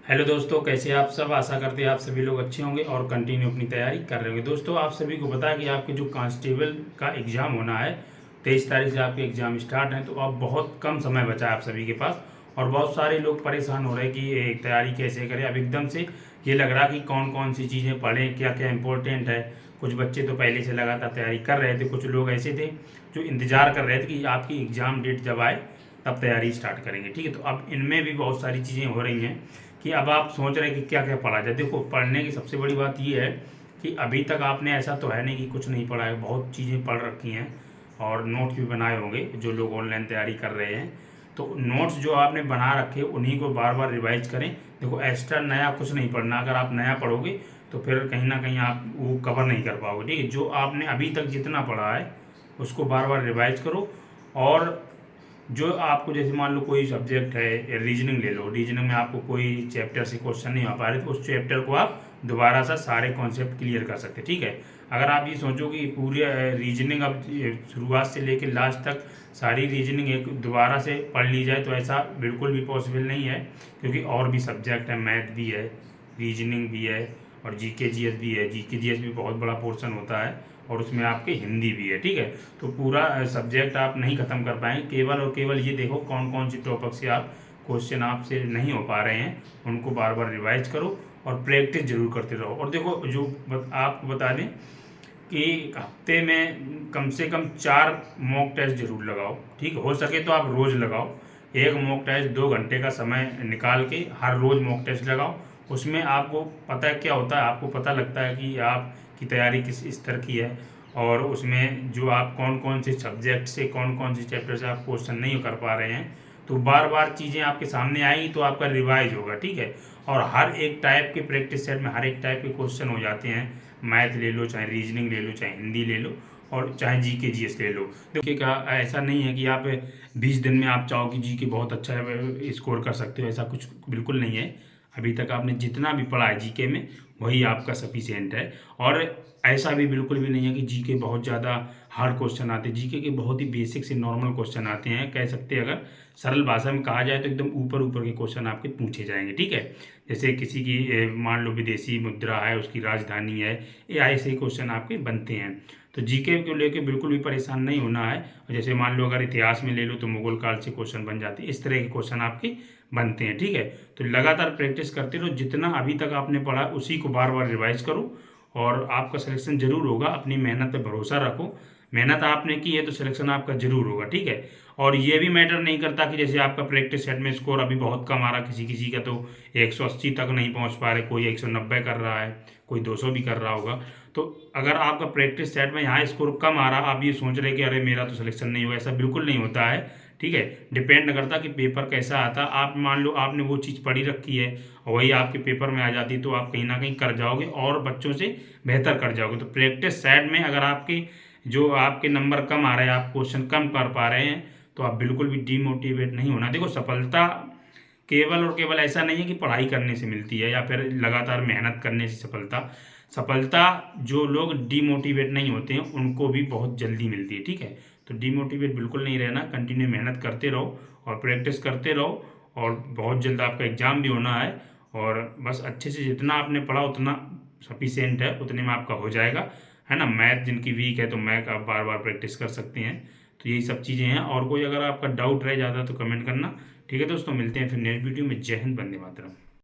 Hello दोस्तों, कैसे आप सब। आशा करते हैं आप सभी लोग अच्छे होंगे और कंटिन्यू अपनी तैयारी कर रहे होंगे। दोस्तों, आप सभी को पता है कि आपके जो कांस्टेबल का एग्ज़ाम होना है 23 तारीख से आपके एग्ज़ाम स्टार्ट हैं, तो अब बहुत कम समय बचा है आप सभी के पास। और बहुत सारे लोग परेशान हो रहे हैं कि ये तैयारी कैसे करें। अब एकदम से ये लग रहा कि कौन कौन सी चीज़ें पढ़ें, क्या क्या इंपॉर्टेंट है। कुछ बच्चे तो पहले से लगातार तैयारी कर रहे थे, कुछ लोग ऐसे थे जो इंतज़ार कर रहे थे कि आपकी एग्ज़ाम डेट जब आए तब तैयारी स्टार्ट करेंगे। ठीक है, तो अब इनमें भी बहुत सारी चीज़ें हो रही हैं कि अब आप सोच रहे हैं कि क्या क्या पढ़ा जाए। देखो, पढ़ने की सबसे बड़ी बात ये है कि अभी तक आपने ऐसा तो है नहीं कि कुछ नहीं पढ़ा है, बहुत चीज़ें पढ़ रखी हैं और नोट्स भी बनाए होंगे जो लोग ऑनलाइन तैयारी कर रहे हैं। तो नोट्स जो आपने बना रखे उन्हीं को बार बार रिवाइज करें। देखो, एक्स्ट्रा नया कुछ नहीं पढ़ना। अगर आप नया पढ़ोगे तो फिर कहीं ना कहीं आप वो कवर नहीं कर पाओगे। ठीक है, जो आपने अभी तक जितना पढ़ा है उसको बार बार रिवाइज करो। और जो आपको जैसे मान लो कोई सब्जेक्ट है, रीजनिंग ले लो, रीजनिंग में आपको कोई चैप्टर से क्वेश्चन नहीं आ पा रहे तो उस चैप्टर को आप दोबारा से सारे कॉन्सेप्ट क्लियर कर सकते हैं। ठीक है, अगर आप ये सोचो कि पूरी रीजनिंग अब शुरुआत से लेकर लास्ट तक सारी रीजनिंग एक दोबारा से पढ़ ली जाए तो ऐसा बिल्कुल भी पॉसिबल नहीं है, क्योंकि और भी सब्जेक्ट है, मैथ भी है, रीजनिंग भी है और जीके जीएस भी है। जीके जीएस भी बहुत बड़ा पोर्शन होता है और उसमें आपके हिंदी भी है। ठीक है, तो पूरा सब्जेक्ट आप नहीं ख़त्म कर पाएंगे। केवल और केवल ये देखो कौन कौन सी टॉपिक से आप क्वेश्चन आपसे नहीं हो पा रहे हैं, उनको बार बार रिवाइज करो और प्रैक्टिस जरूर करते रहो। और देखो, जो आपको बता दें कि हफ्ते में कम से कम 4 मॉक टेस्ट जरूर लगाओ। ठीक, हो सके तो आप रोज़ लगाओ। एक मॉक टेस्ट 2 घंटे का समय निकाल के हर रोज़ मॉक टेस्ट लगाओ। उसमें आपको पता है क्या होता है, आपको पता लगता है कि आपकी तैयारी किस स्तर की है और उसमें जो आप कौन कौन से सब्जेक्ट से, कौन कौन से चैप्टर से आप क्वेश्चन नहीं कर पा रहे हैं, तो बार बार चीज़ें आपके सामने आएंगी तो आपका रिवाइज होगा। ठीक है, और हर एक टाइप के प्रैक्टिस सेट में हर एक टाइप के क्वेश्चन हो जाते हैं। मैथ ले लो, चाहे रीजनिंग ले लो, चाहे हिंदी ले लो और चाहे जीके जीएस ले लो। देखिए, का ऐसा नहीं है कि आप 20 दिन में आप चाहो कि जीके बहुत अच्छा स्कोर कर सकते हो, ऐसा कुछ बिल्कुल नहीं है। अभी तक आपने जितना भी पढ़ा है जीके में वही आपका सफिशियंट है। और ऐसा भी बिल्कुल भी नहीं है कि जीके बहुत ज़्यादा हार्ड क्वेश्चन आते हैं। जीके के बहुत ही बेसिक से नॉर्मल क्वेश्चन आते हैं, कह सकते हैं अगर सरल भाषा में कहा जाए तो एकदम ऊपर ऊपर के क्वेश्चन आपके पूछे जाएंगे। ठीक है, जैसे किसी की मान लो विदेशी मुद्रा है, उसकी राजधानी है, ये ऐसे क्वेश्चन आपके बनते हैं। तो जीके को लेके बिल्कुल भी परेशान नहीं होना है। और जैसे मान लो अगर इतिहास में ले लो तो मुगल काल से क्वेश्चन बन जाते हैं, इस तरह के क्वेश्चन आपके बनते हैं। ठीक है, तो लगातार प्रैक्टिस करते रहो। जितना अभी तक आपने पढ़ा उसी को बार बार रिवाइज करो और आपका सिलेक्शन जरूर होगा। अपनी मेहनत पे भरोसा रखो। मेहनत आपने की है तो सिलेक्शन आपका जरूर होगा। ठीक है, और ये भी मैटर नहीं करता कि जैसे आपका प्रैक्टिस सेट में स्कोर अभी बहुत कम आ रहा, किसी किसी का तो 180 तक नहीं पहुंच पा रहे, कोई 190 कर रहा है, कोई 200 भी कर रहा होगा। तो अगर आपका प्रैक्टिस सेट में यहाँ स्कोर कम आ रहा, आप ये सोच रहे कि अरे मेरा तो सिलेक्शन नहीं हुआ, ऐसा बिल्कुल नहीं होता है। ठीक है, डिपेंड करता कि पेपर कैसा आता। आप मान लो आपने वो चीज़ पढ़ी रखी है और वही आपके पेपर में आ जाती तो आप कहीं ना कहीं कर जाओगे और बच्चों से बेहतर कर जाओगे। तो प्रैक्टिस सेट में अगर आपके जो आपके नंबर कम आ रहे हैं, आप क्वेश्चन कम कर पा रहे हैं, तो आप बिल्कुल भी डीमोटिवेट नहीं होना। देखो, सफलता केवल और केवल ऐसा नहीं है कि पढ़ाई करने से मिलती है या फिर लगातार मेहनत करने से सफलता। सफलता जो लोग डीमोटिवेट नहीं होते हैं उनको भी बहुत जल्दी मिलती है। ठीक है, तो डीमोटिवेट बिल्कुल नहीं रहना, कंटिन्यू मेहनत करते रहो और प्रैक्टिस करते रहो और बहुत जल्द आपका एग्ज़ाम भी होना है। और बस अच्छे से जितना आपने पढ़ा उतना सफिशियंट है, उतने में आपका हो जाएगा, है ना। मैथ जिनकी वीक है तो मैथ आप बार बार प्रैक्टिस कर सकते हैं। तो यही सब चीज़ें हैं। और कोई अगर आपका डाउट रह जाता है तो कमेंट करना। ठीक है दोस्तों, मिलते हैं फिर नेक्स्ट वीडियो में। जय हिंद, वंदे मातरम।